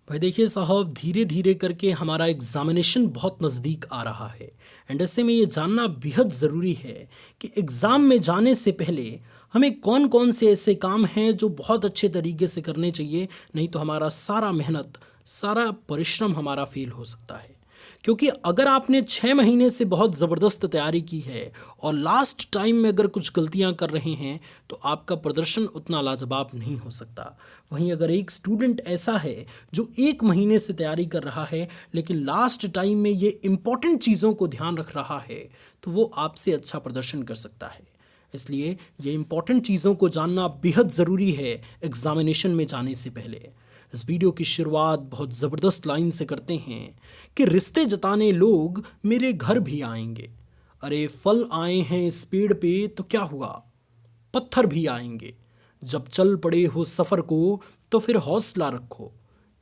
भाई देखिए साहब, धीरे धीरे करके हमारा एग्जामिनेशन बहुत नज़दीक आ रहा है। एंड ऐसे में ये जानना बेहद ज़रूरी है कि एग्ज़ाम में जाने से पहले हमें कौन कौन से ऐसे काम हैं जो बहुत अच्छे तरीके से करने चाहिए। नहीं तो हमारा सारा मेहनत, सारा परिश्रम हमारा फेल हो सकता है। क्योंकि अगर आपने 6 महीने से बहुत ज़बरदस्त तैयारी की है और लास्ट टाइम में अगर कुछ गलतियां कर रहे हैं तो आपका प्रदर्शन उतना लाजवाब नहीं हो सकता। वहीं अगर एक स्टूडेंट ऐसा है जो 1 महीने से तैयारी कर रहा है लेकिन लास्ट टाइम में ये इम्पॉर्टेंट चीज़ों को ध्यान रख रहा है तो वो आपसे अच्छा प्रदर्शन कर सकता है। इसलिए ये इम्पॉर्टेंट चीज़ों को जानना बेहद ज़रूरी है एग्ज़ामिनेशन में जाने से पहले। इस वीडियो की शुरुआत बहुत ज़बरदस्त लाइन से करते हैं कि रिश्ते जताने लोग मेरे घर भी आएंगे। अरे फल आए हैं इस पेड़ पे तो क्या हुआ, पत्थर भी आएंगे। जब चल पड़े हो सफ़र को तो फिर हौसला रखो,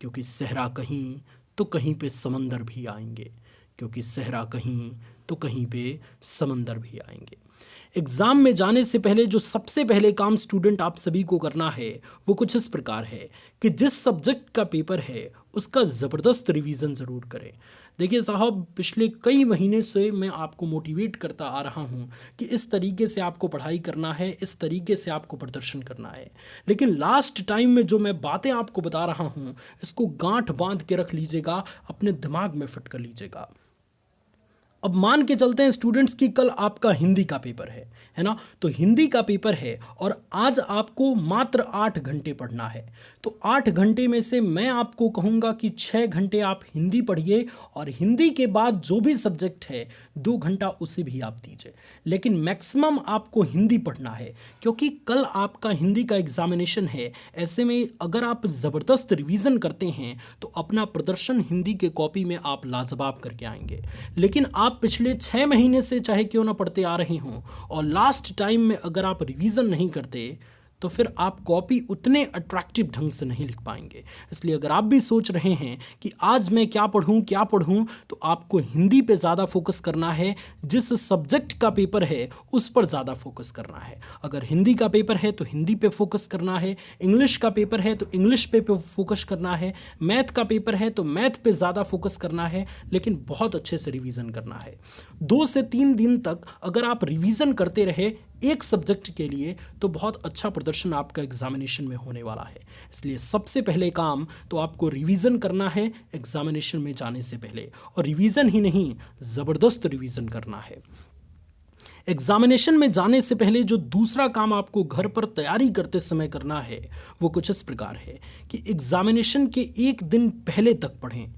क्योंकि सहरा कहीं तो कहीं पे समंदर भी आएंगे। क्योंकि सहरा कहीं तो कहीं पे समंदर भी आएंगे। एग्ज़ाम में जाने से पहले जो सबसे पहले काम स्टूडेंट आप सभी को करना है वो कुछ इस प्रकार है कि जिस सब्जेक्ट का पेपर है उसका ज़बरदस्त रिवीजन ज़रूर करें। देखिए साहब, पिछले कई महीने से मैं आपको मोटिवेट करता आ रहा हूँ कि इस तरीके से आपको पढ़ाई करना है, इस तरीके से आपको प्रदर्शन करना है। लेकिन लास्ट टाइम में जो मैं बातें आपको बता रहा हूँ इसको गांठ बांध के रख लीजिएगा, अपने दिमाग में फिट कर लीजिएगा। अब मान के चलते हैं स्टूडेंट्स की कल आपका हिंदी का पेपर है ना। तो हिंदी का पेपर है और आज आपको मात्र 8 घंटे पढ़ना है। तो 8 घंटे में से मैं आपको कहूँगा कि 6 घंटे आप हिंदी पढ़िए और हिंदी के बाद जो भी सब्जेक्ट है 2 घंटा उसे भी आप दीजिए। लेकिन मैक्सिमम आपको हिंदी पढ़ना है क्योंकि कल आपका हिंदी का एग्जामिनेशन है। ऐसे में अगर आप ज़बरदस्त रिवीजन करते हैं तो अपना प्रदर्शन हिंदी के कॉपी में आप लाजवाब करके आएंगे। लेकिन आप पिछले 6 महीने से चाहे क्यों ना पढ़ते आ रहे हों और लास्ट टाइम में अगर आप रिवीजन नहीं करते तो फिर आप कॉपी उतने अट्रैक्टिव ढंग से नहीं लिख पाएंगे। इसलिए अगर आप भी सोच रहे हैं कि आज मैं क्या पढ़ूं, तो आपको हिंदी पे ज़्यादा फोकस करना है। जिस सब्जेक्ट का पेपर है उस पर ज़्यादा फोकस करना है। अगर हिंदी का पेपर है तो हिंदी पे फोकस करना है, इंग्लिश का पेपर है तो इंग्लिश पे फोकस करना है, मैथ का पेपर है तो मैथ पे ज़्यादा फोकस करना है। लेकिन बहुत अच्छे से रिवीजन करना है। 2 से 3 दिन तक अगर आप रिवीजन करते रहे एक सब्जेक्ट के लिए तो बहुत अच्छा प्रदर्शन आपका एग्जामिनेशन में होने वाला है। इसलिए सबसे पहले काम तो आपको रिवीजन करना है एग्जामिनेशन में जाने से पहले, और रिवीजन ही नहीं, ज़बरदस्त रिवीजन करना है। एग्जामिनेशन में जाने से पहले जो दूसरा काम आपको घर पर तैयारी करते समय करना है वो कुछ इस प्रकार है कि एग्जामिनेशन के 1 दिन पहले तक पढ़ें।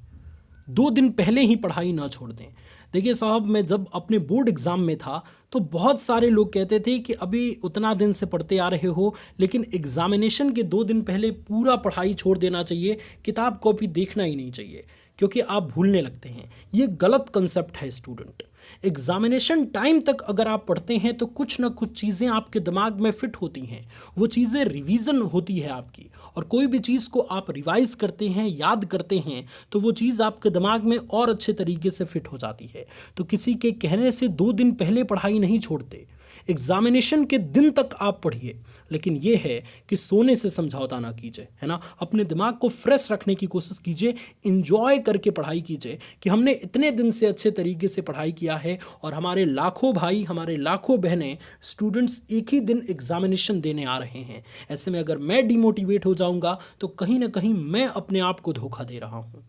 2 दिन पहले ही पढ़ाई ना छोड़ दें। देखिए साहब, मैं जब अपने बोर्ड एग्ज़ाम में था तो बहुत सारे लोग कहते थे कि अभी उतना दिन से पढ़ते आ रहे हो, लेकिन एग्ज़ामिनेशन के 2 दिन पहले पूरा पढ़ाई छोड़ देना चाहिए, किताब कॉपी देखना ही नहीं चाहिए क्योंकि आप भूलने लगते हैं। ये गलत कंसेप्ट है स्टूडेंट। एग्जामिनेशन टाइम तक अगर आप पढ़ते हैं तो कुछ ना कुछ चीज़ें आपके दिमाग में फिट होती हैं, वो चीज़ें रिवीजन होती है आपकी। और कोई भी चीज़ को आप रिवाइज करते हैं, याद करते हैं, तो वो चीज़ आपके दिमाग में और अच्छे तरीके से फिट हो जाती है। तो किसी के कहने से 2 दिन पहले पढ़ाई नहीं छोड़ते, एग्जामिनेशन के दिन तक आप पढ़िए। लेकिन ये है कि सोने से समझौता ना कीजिए, है ना। अपने दिमाग को फ्रेश रखने की कोशिश कीजिए, इंजॉय करके पढ़ाई कीजिए कि हमने इतने दिन से अच्छे तरीके से पढ़ाई किया है और हमारे लाखों भाई, हमारे लाखों बहनें, स्टूडेंट्स एक ही दिन एग्जामिनेशन देने आ रहे हैं। ऐसे में अगर मैं डिमोटिवेट हो जाऊंगा तो कहीं ना कहीं मैं अपने आप को धोखा दे रहा हूं।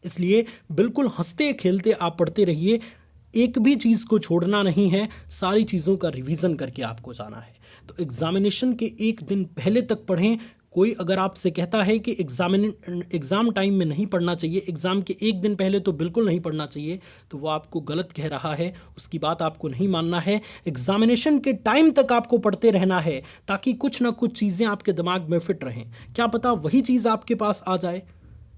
इसलिए बिल्कुल हंसते खेलते आप पढ़ते रहिए, एक भी चीज़ को छोड़ना नहीं है, सारी चीज़ों का रिवीजन करके आपको जाना है। तो एग्जामिनेशन के 1 दिन पहले तक पढ़ें। कोई अगर आपसे कहता है कि एग्ज़ाम टाइम में नहीं पढ़ना चाहिए, एग्ज़ाम के 1 दिन पहले तो बिल्कुल नहीं पढ़ना चाहिए, तो वो आपको गलत कह रहा है, उसकी बात आपको नहीं मानना है। एग्जामिनेशन के टाइम तक आपको पढ़ते रहना है ताकि कुछ ना कुछ चीज़ें आपके दिमाग में फिट रहें। क्या पता वही चीज़ आपके पास आ जाए,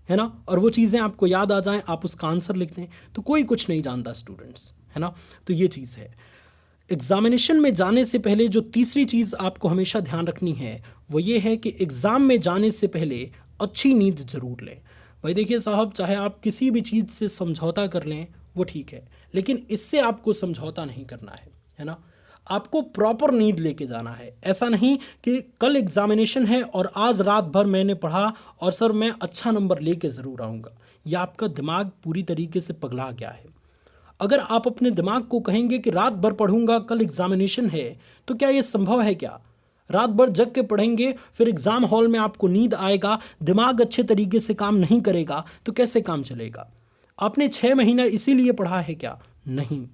है ना, और वो चीज़ें आपको याद आ जाएं, आप उसका आंसर लिख दें। तो कोई कुछ नहीं जानता स्टूडेंट्स, है ना। तो ये चीज़ है। एग्जामिनेशन में जाने से पहले जो तीसरी चीज़ आपको हमेशा ध्यान रखनी है वो ये है कि एग्ज़ाम में जाने से पहले अच्छी नींद ज़रूर लें। भाई देखिए साहब, चाहे आप किसी भी चीज़ से समझौता कर लें वो ठीक है, लेकिन इससे आपको समझौता नहीं करना है ना। आपको प्रॉपर नींद लेके जाना है। ऐसा नहीं कि कल एग्जामिनेशन है और आज रात भर मैंने पढ़ा और सर मैं अच्छा नंबर लेके ज़रूर आऊँगा। यह आपका दिमाग पूरी तरीके से पगला गया है। अगर आप अपने दिमाग को कहेंगे कि रात भर पढ़ूंगा, कल एग्जामिनेशन है, तो क्या ये संभव है क्या? रात भर जग के पढ़ेंगे, फिर एग्जाम हॉल में आपको नींद आएगा, दिमाग अच्छे तरीके से काम नहीं करेगा, तो कैसे काम चलेगा? आपने 6 महीना इसीलिए पढ़ा है क्या? नहीं।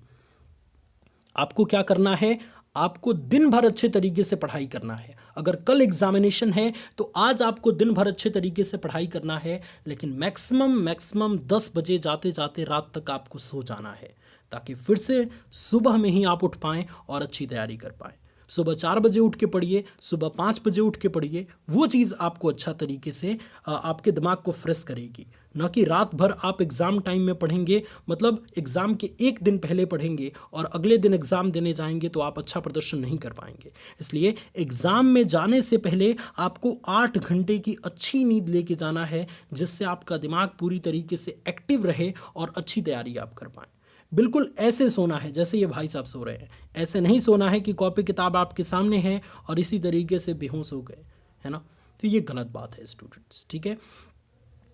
आपको क्या करना है? आपको दिन भर अच्छे तरीके से पढ़ाई करना है। अगर कल एग्जामिनेशन है तो आज आपको दिन भर अच्छे तरीके से पढ़ाई करना है, लेकिन मैक्सिमम 10 बजे जाते जाते रात तक आपको सो जाना है, ताकि फिर से सुबह में ही आप उठ पाएँ और अच्छी तैयारी कर पाएँ। सुबह 4 बजे उठ के पढ़िए, सुबह 5 बजे उठ के पढ़िए। वो चीज़ आपको अच्छा तरीके से आपके दिमाग को फ्रेश करेगी, न कि रात भर आप एग्ज़ाम टाइम में पढ़ेंगे, मतलब एग्ज़ाम के एक दिन पहले पढ़ेंगे और अगले दिन एग्ज़ाम देने जाएंगे तो आप अच्छा प्रदर्शन नहीं कर पाएंगे। इसलिए एग्ज़ाम में जाने से पहले आपको 8 घंटे की अच्छी नींद लेके जाना है, जिससे आपका दिमाग पूरी तरीके से एक्टिव रहे और अच्छी तैयारी आप कर पाएँ। बिल्कुल ऐसे सोना है जैसे ये भाई साहब सो रहे हैं। ऐसे नहीं सोना है कि कॉपी किताब आपके सामने है और इसी तरीके से बेहोश हो गए, है ना? तो ये गलत बात है स्टूडेंट्स, ठीक है?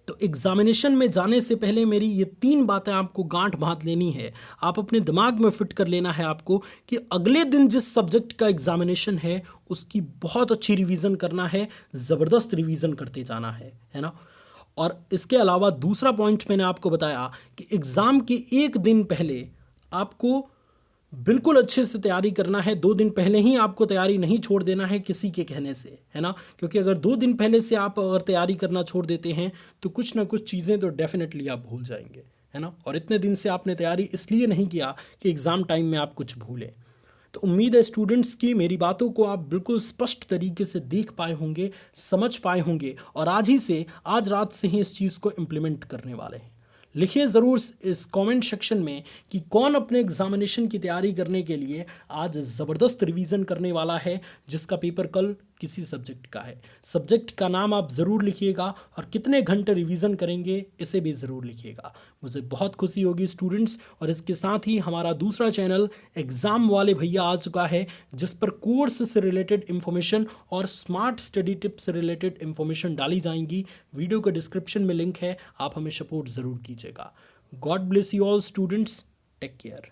तो एग्जामिनेशन में जाने से पहले मेरी ये 3 बातें आपको गांठ बांध लेनी है। आप अपने दिमाग में फिट कर लेना है आपको कि अगले दिन जिस सब्जेक्ट का एग्जामिनेशन है उसकी बहुत अच्छी रिवीजन करना है, ज़बरदस्त रिवीजन करते जाना है ना? और इसके अलावा दूसरा पॉइंट मैंने आपको बताया कि एग्ज़ाम के एक दिन पहले आपको बिल्कुल अच्छे से तैयारी करना है। 2 दिन पहले ही आपको तैयारी नहीं छोड़ देना है किसी के कहने से, है ना? क्योंकि अगर 2 दिन पहले से आप अगर तैयारी करना छोड़ देते हैं तो कुछ ना कुछ चीज़ें तो डेफिनेटली आप भूल जाएंगे, है ना? और इतने दिन से आपने तैयारी इसलिए नहीं किया कि एग्ज़ाम टाइम में आप कुछ भूलें। तो उम्मीद है स्टूडेंट्स की मेरी बातों को आप बिल्कुल स्पष्ट तरीके से देख पाए होंगे, समझ पाए होंगे और आज रात से ही इस चीज़ को इम्प्लीमेंट करने वाले हैं। लिखिए ज़रूर इस कमेंट सेक्शन में कि कौन अपने एग्जामिनेशन की तैयारी करने के लिए आज ज़बरदस्त रिवीजन करने वाला है, जिसका पेपर कल किसी सब्जेक्ट का है। सब्जेक्ट का नाम आप ज़रूर लिखिएगा और कितने घंटे रिवीजन करेंगे इसे भी ज़रूर लिखिएगा। मुझे बहुत खुशी होगी स्टूडेंट्स। और इसके साथ ही हमारा दूसरा चैनल एग्ज़ाम वाले भैया आ चुका है, जिस पर कोर्स से रिलेटेड इन्फॉर्मेशन और स्मार्ट स्टडी टिप्स से रिलेटेड इन्फॉर्मेशन डाली जाएंगी। वीडियो के डिस्क्रिप्शन में लिंक है, आप हमें सपोर्ट ज़रूर कीजिएगा। God bless you all students, take care.